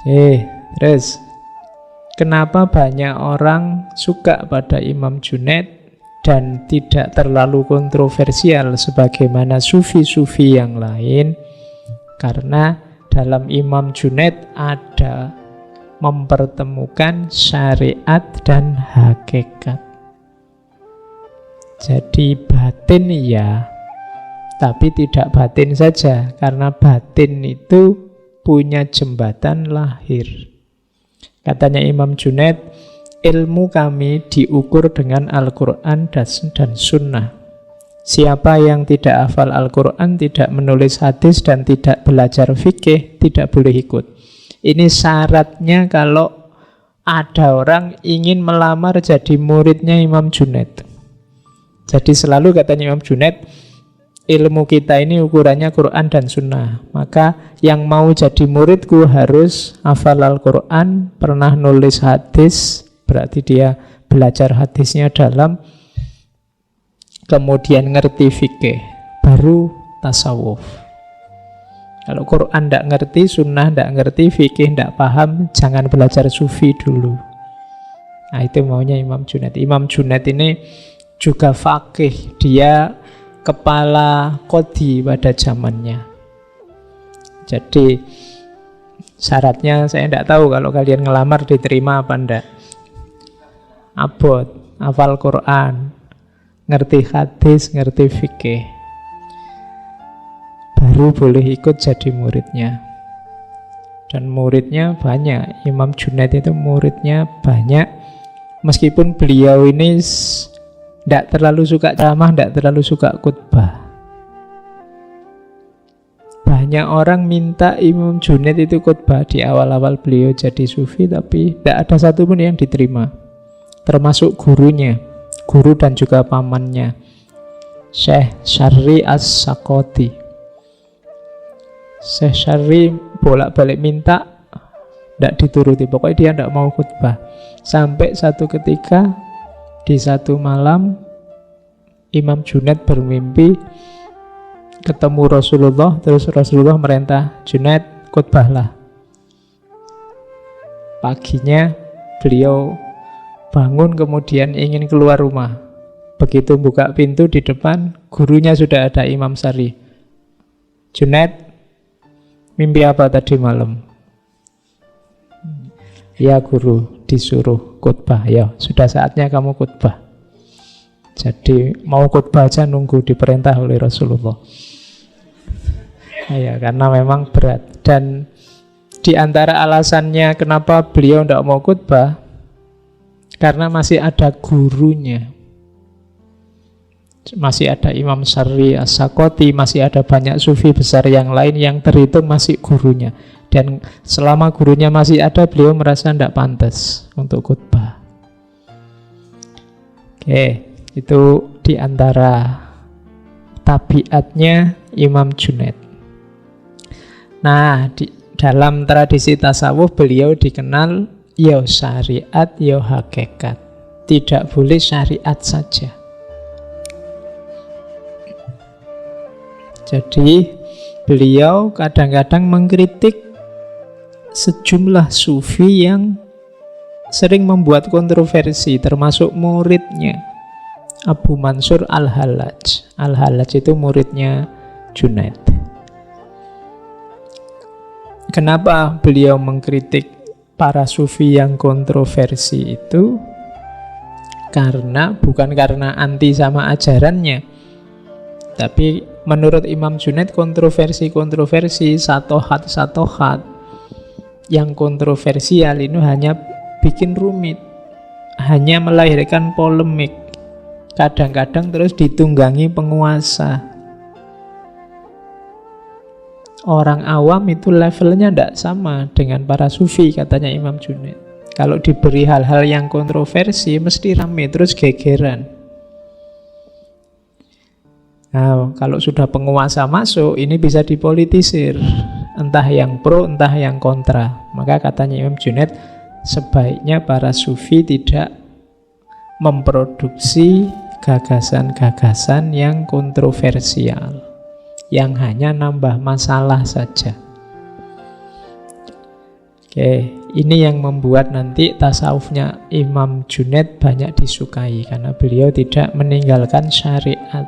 Terus kenapa banyak orang suka pada Imam Junaid dan tidak terlalu kontroversial sebagaimana sufi-sufi yang lain? Karena dalam Imam Junaid ada mempertemukan syariat dan hakikat. Jadi batin ya, tapi tidak batin saja, karena batin itu punya jembatan lahir. Katanya Imam Junaid, ilmu kami diukur dengan Al-Quran dan Sunnah. Siapa yang tidak hafal Al-Quran, tidak menulis hadis, dan tidak belajar fikih, tidak boleh ikut. Ini syaratnya kalau ada orang ingin melamar jadi muridnya Imam Junaid. Jadi selalu katanya Imam Junaid, ilmu kita ini ukurannya Quran dan Sunnah. Maka yang mau jadi muridku harus hafal Al-Quran, pernah nulis hadis, berarti dia belajar hadisnya dalam, kemudian ngerti fikih, baru tasawuf. Kalau Quran tidak ngerti, Sunnah tidak ngerti, fikih tidak paham, jangan belajar sufi dulu. Nah itu maunya Imam Junaid. Imam Junaid ini juga faqih, dia kepala qadhi pada zamannya. Jadi syaratnya saya tidak tahu kalau kalian ngelamar diterima apa enggak. Abot, hafal Quran, ngerti hadis, ngerti fikih, baru boleh ikut jadi muridnya. Dan muridnya banyak. Imam Junaid itu muridnya banyak. Meskipun beliau ini tidak terlalu suka ceramah, tidak terlalu suka khutbah. Banyak orang minta Imam Junaid itu khutbah di awal-awal beliau jadi sufi, tapi tidak ada satupun yang diterima. Termasuk gurunya, guru dan juga pamannya, Syekh Syarri As-Sakoti. Syekh Syarri bolak-balik minta, tidak dituruti. Pokoknya dia tidak mau khutbah. Sampai satu ketika, di satu malam, Imam Junaid bermimpi ketemu Rasulullah. Terus Rasulullah merintah, Junaid khutbahlah. Paginya beliau bangun, kemudian ingin keluar rumah. Begitu buka pintu, di depan gurunya sudah ada, Imam Syarri. Junaid, mimpi apa tadi malam? Ya guru, disuruh khutbah. Ya, sudah saatnya kamu khutbah. Jadi mau khutbah aja nunggu diperintah oleh Rasulullah. Ya, karena memang berat. Dan di antara alasannya kenapa beliau tidak mau khutbah, karena masih ada gurunya. Masih ada Imam Syarri As-Sakoti, masih ada banyak sufi besar yang lain yang terhitung masih gurunya. Dan selama gurunya masih ada, beliau merasa tidak pantas untuk khutbah. Oke, itu diantara tabiatnya Imam Junaid. Nah, dalam tradisi tasawuf beliau dikenal ya syariat, ya hakikat. Tidak boleh syariat saja. Jadi beliau kadang-kadang mengkritik sejumlah sufi yang sering membuat kontroversi, termasuk muridnya Abu Mansur Al-Hallaj. Al-Hallaj itu muridnya Junaid. Kenapa beliau mengkritik para sufi yang kontroversi itu? Bukan karena anti sama ajarannya, tapi menurut Imam Junaid kontroversi satohat yang kontroversial ini hanya bikin rumit, hanya melahirkan polemik, kadang-kadang terus ditunggangi penguasa. Orang awam itu levelnya tidak sama dengan para sufi, katanya Imam Junaid. Kalau diberi hal-hal yang kontroversi mesti rame, terus gegeran. Nah, kalau sudah penguasa masuk, ini bisa dipolitisir, entah yang pro, entah yang kontra. Maka katanya Imam Junaid, sebaiknya para sufi tidak memproduksi gagasan-gagasan yang kontroversial, yang hanya nambah masalah saja. Oke, ini yang membuat nanti tasawufnya Imam Junaid banyak disukai karena beliau tidak meninggalkan syariat.